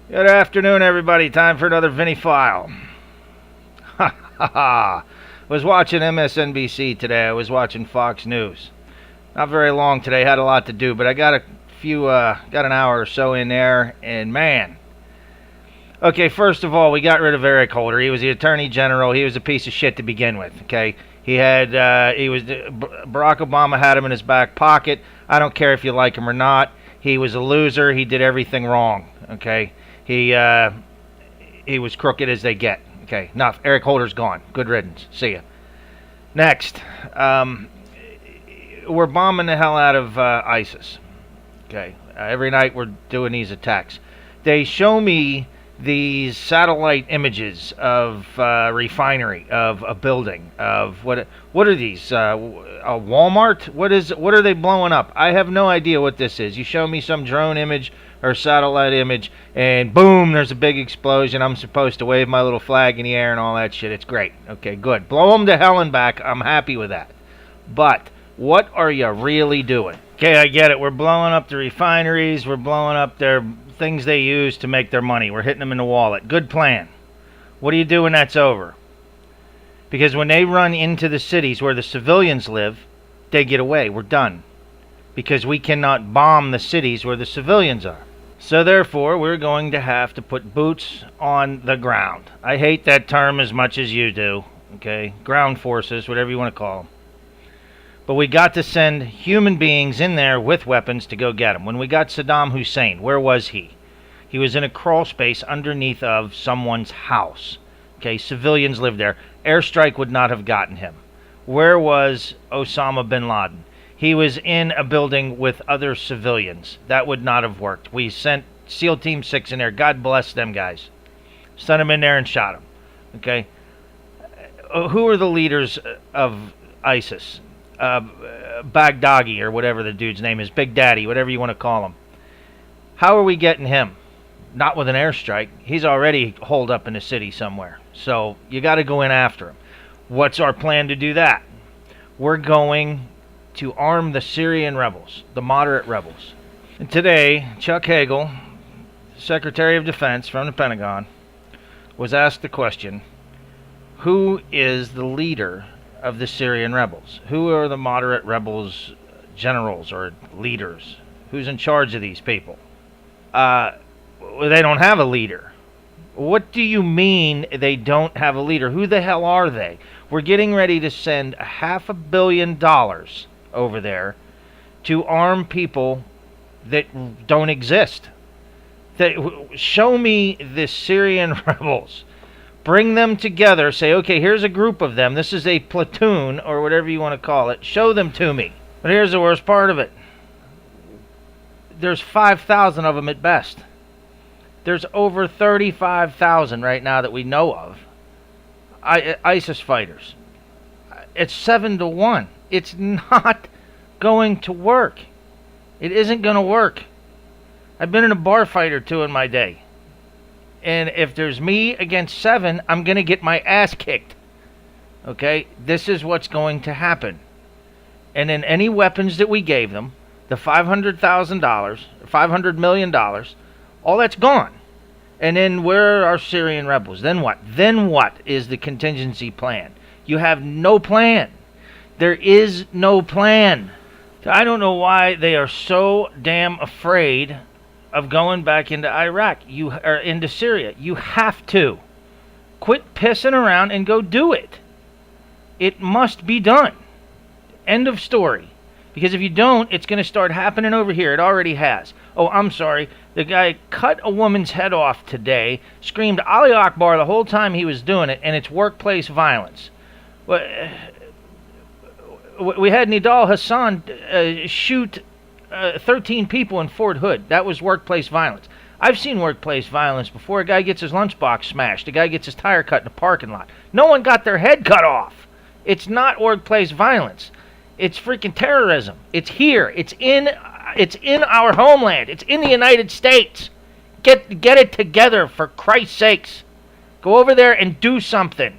Good afternoon, everybody. Time for another Vinny file. Ha ha ha. Was watching MSNBC today. I was watching Fox News. Not very long today. Had a lot to do, but I got got an hour or so in there, and man. Okay, first of all, we got rid of Eric Holder. He was the Attorney General. He was a piece of shit to begin with. Okay, Barack Obama had him in his back pocket. I don't care if you like him or not. He was a loser. He did everything wrong. Okay. He was crooked as they get. Okay, enough. Eric Holder's gone. Good riddance. See ya. Next, we're bombing the hell out of ISIS. Okay, every night we're doing these attacks. They show me these satellite images of a refinery, of a building, of what are these? A Walmart? What are they blowing up? I have no idea what this is. You show me some drone image or satellite image, and boom, there's a big explosion. I'm supposed to wave my little flag in the air and all that shit. It's great. Okay, good. Blow them to hell and back. I'm happy with that. But what are you really doing? Okay, I get it. We're blowing up the refineries. We're blowing up their things they use to make their money. We're hitting them in the wallet. Good plan. What do you do when that's over? Because when they run into the cities where the civilians live, they get away. We're done. Because we cannot bomb the cities where the civilians are. So therefore, we're going to have to put boots on the ground. I hate that term as much as you do. Okay? Ground forces, whatever you want to call them. But we got to send human beings in there with weapons to go get them. When we got Saddam Hussein, where was he? He was in a crawl space underneath of someone's house. Okay, civilians lived there. Airstrike would not have gotten him. Where was Osama bin Laden? He was in a building with other civilians. That would not have worked. We sent SEAL Team 6 in there. God bless them guys. Sent them in there and shot them. Okay? Who are the leaders of ISIS? Baghdadi or whatever the dude's name is. Big Daddy, whatever you want to call him. How are we getting him? Not with an airstrike. He's already holed up in the city somewhere. So you got to go in after him. What's our plan to do that? We're going to arm the Syrian rebels, the moderate rebels. And today, Chuck Hagel, Secretary of Defense from the Pentagon, was asked the question, who is the leader of the Syrian rebels? Who are the moderate rebels generals or leaders? Who's in charge of these people? They don't have a leader. What do you mean they don't have a leader? Who the hell are they? We're getting ready to send $500 million over there to arm people that don't exist. Show me the Syrian rebels. Bring them together. Say, okay, here's a group of them. This is a platoon or whatever you want to call it. Show them to me. But here's the worst part of it. There's 5,000 of them at best. There's over 35,000 right now that we know of. ISIS fighters. It's 7-1. It's not going to work. It isn't going to work. I've been in a bar fight or two in my day. And if there's me against 7, I'm going to get my ass kicked. Okay? This is what's going to happen. And then any weapons that we gave them, the $500,000, $500 million, all that's gone. And then where are our Syrian rebels? Then what? Then what is the contingency plan? You have no plan. There is no plan. I don't know why they are so damn afraid of going back into Iraq, or into Syria. You have to. Quit pissing around and go do it. It must be done. End of story. Because if you don't, it's going to start happening over here. It already has. Oh, I'm sorry. The guy cut a woman's head off today, screamed Ali Akbar the whole time he was doing it, and it's workplace violence. We had Nidal Hassan shoot 13 people in Fort Hood. That was workplace violence. I've seen workplace violence before. A guy gets his lunchbox smashed. A guy gets his tire cut in a parking lot. No one got their head cut off. It's not workplace violence. It's freaking terrorism. It's here. It's in our homeland. It's in the United States. Get it together, for Christ's sakes. Go over there and do something.